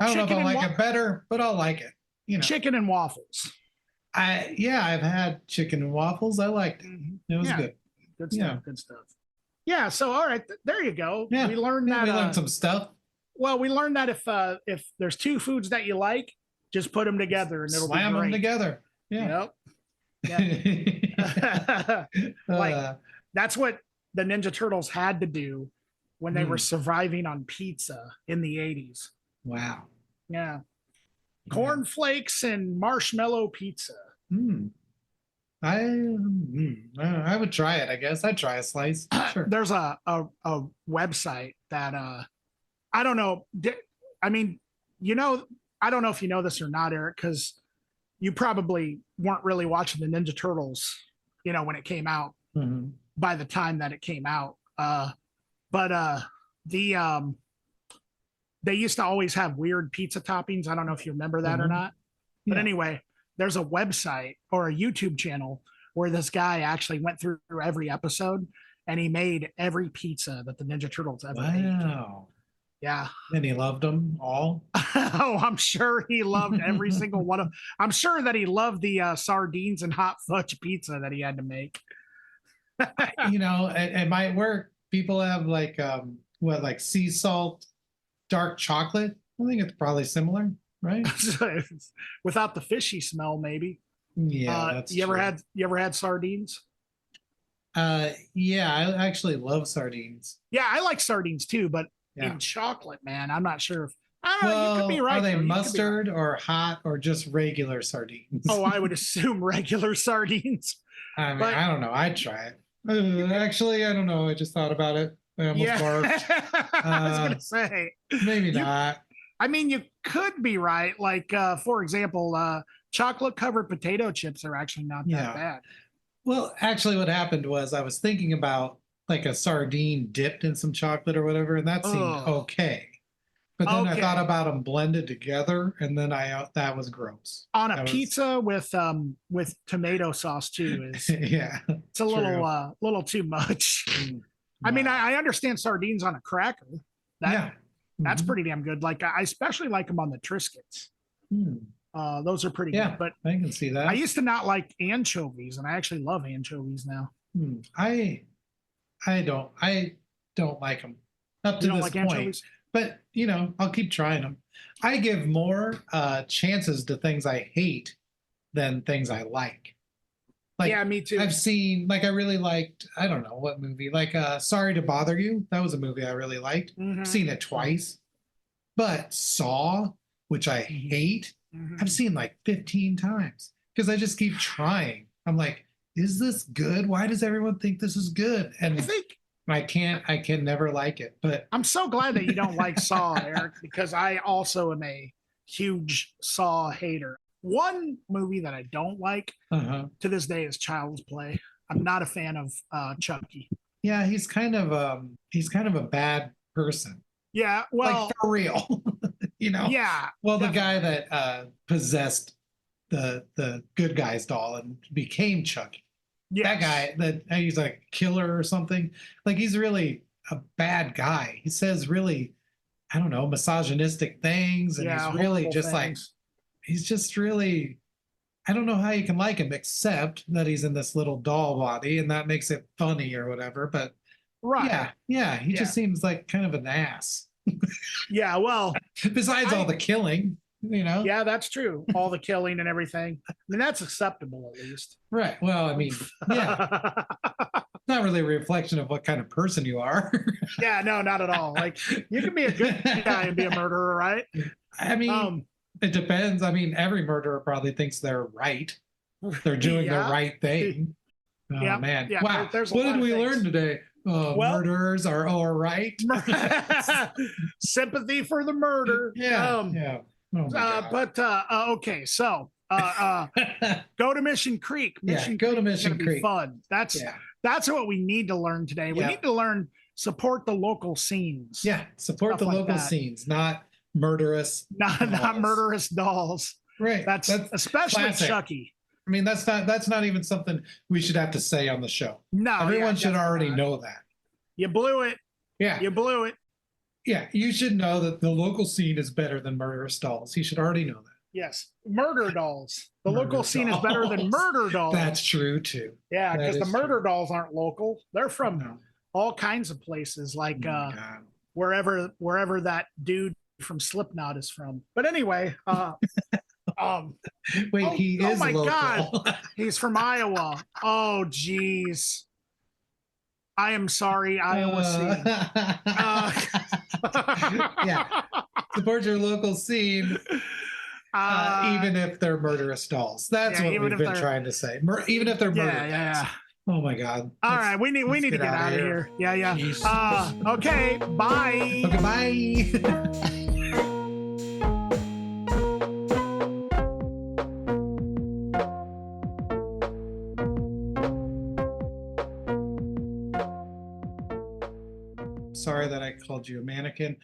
I don't know if I like it better, but I'll like it. Chicken and waffles. I've had chicken and waffles. I liked it. It was good. Good stuff. Good stuff. Yeah. So all right, there you go. Yeah. We learned that. We learned some stuff. Well, we learned that if there's two foods that you like, just put them together and it'll slam be great. them together. Yeah. Yep. Like that's what the Ninja Turtles had to do when they were surviving on pizza in the 80s. Wow. Yeah. Corn flakes and marshmallow pizza. I would try it, I guess. I'd try a slice. Sure. There's a website that I don't know. I mean, I don't know if you know this or not, Eric, because you probably weren't really watching the Ninja Turtles, when it came out. By the time that it came out. But they used to always have weird pizza toppings. I don't know if you remember that or not. But anyway, there's a website or a YouTube channel where this guy actually went through every episode and he made every pizza that the Ninja Turtles ever made. Wow. Yeah. And he loved them all. Oh, I'm sure he loved every single one of them. I'm sure that he loved the sardines and hot fudge pizza that he had to make. At my work, people have like sea salt, dark chocolate. I think it's probably similar, right? Without the fishy smell, maybe. Yeah, that's you true. ever had sardines? Yeah, I actually love sardines. Yeah, I like sardines too, but in chocolate, man, I'm not sure if I don't know, you could be right. Are they mustard or hot or just regular sardines? Oh, I would assume regular sardines. I mean, I don't know. I'd try it. Actually, I don't know. I just thought about it. I almost barfed. I was gonna say maybe not. I mean, you could be right. Like, for example, chocolate covered potato chips are actually not that bad. Well, actually, what happened was I was thinking about like a sardine dipped in some chocolate or whatever, and that seemed okay. But then I Okay. thought about them blended together, and then that was gross. On That a was- pizza with tomato sauce too is Yeah, it's a little too much. I mean, I understand sardines on a cracker. That's Mhm. pretty damn good. Like I especially like them on the Triscuits. Hmm. Those are pretty Yeah, good. But I can see that. I used to not like anchovies, and I actually love anchovies now. I don't like them up to You don't this like point. anchovies? But I'll keep trying them. I give more chances to things I hate than things I like. Like, Yeah, me too. I've seen, like, I really liked, I don't know what movie, like Sorry to Bother You. That was a movie I really liked. Mhm. I've seen it twice. But Saw, which I hate, Mhm. I've seen like 15 times because I just keep trying. I'm like, is this good? Why does everyone think this is good? And I can never like it. But I'm so glad that you don't like Saw, Eric, because I also am a huge Saw hater. One movie that I don't like to this day is Child's Play. I'm not a fan of Chucky. Yeah, he's kind of a bad person. Yeah, well, like for real. Yeah. Well, definitely. the guy that possessed the good guy's doll and became Chucky. Yes. That guy he's like a killer or something. Like he's really a bad guy. He says really, I don't know, misogynistic things, and he's really horrible just like things. he's just really. I don't know how you can like him except that he's in this little doll body, and that makes it funny or whatever. But Right. yeah, he just seems like kind of an ass. Yeah, well, besides all the killing, Yeah, that's true. All the killing and everything. I mean, that's acceptable at least. Right. Well, I mean, yeah, not really a reflection of what kind of person you are. Yeah, no, not at all. Like you can be a good guy and be a murderer, right? I mean, it depends. I mean, every murderer probably thinks they're right. They're doing the right thing. Oh Yeah, man! yeah, Wow. there's a What lot did of we things. learn today? Murderers are all right. Sympathy for the murder. Yeah. Yeah. Oh my God. Okay, so go to Mission Creek. Go to Creek is Mission gonna be Creek. Fun. That's what we need to learn today. We Yeah. need to learn support the local scenes. Yeah. Support Stuff the like local that. scenes, not murderous. Not dolls. murderous dolls. Right. That's especially classic. Chucky. I mean, that's not even something we should have to say on the show. No, Everyone yeah, should definitely already not. know that. You blew it. Yeah. You blew it. Yeah. You should know that the local scene is better than murderous dolls. You should already know that. Yes. Murder dolls. The Murder local scene is better than dolls. murder dolls. That's true too. Yeah, That because the is murder true. dolls aren't local. They're from No. all kinds of places, like Oh my God. wherever that dude from Slipknot is from. But anyway, Wait, he oh is my local. God. He's from Iowa. Oh, geez. I am sorry, Iowa scene. Yeah. Support your local scene, even if they're murderous dolls. That's yeah, what even we've if been they're- trying to say. Even if they're murder yeah. dolls. Oh my God. All right, we need to get out of here. Yeah. Jeez. Okay, bye. Okay, bye. Sorry that I called you a mannequin.